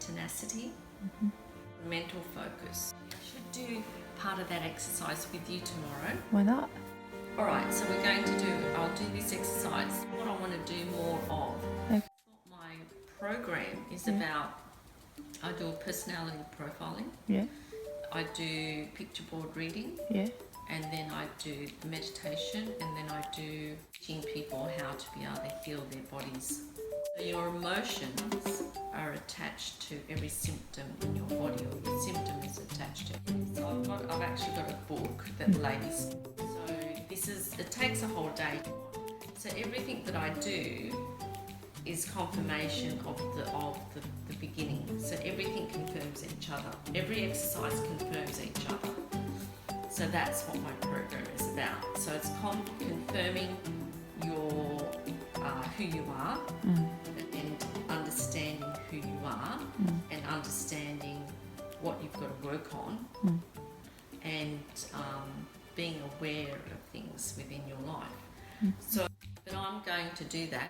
tenacity, mental focus. I should do part of that exercise with you tomorrow. Why not? Alright, so I'll do this exercise. What I want to do more of. Okay. My program is about, I do personality profiling. Yeah. I do picture board reading. Yeah. And then I do meditation, and then I do teaching people how to be able to heal their bodies. So your emotions are attached to every symptom in your body, or your symptom is attached to it. So I've actually got a book that the ladies. So it takes a whole day. So everything that I do is confirmation of the beginning. So everything confirms each other. Every exercise confirms each other. So that's what my program is about. So it's confirming your who you are, and understanding who you are, and understanding what you've got to work on, and being aware of things within your life. So but I'm going to do that.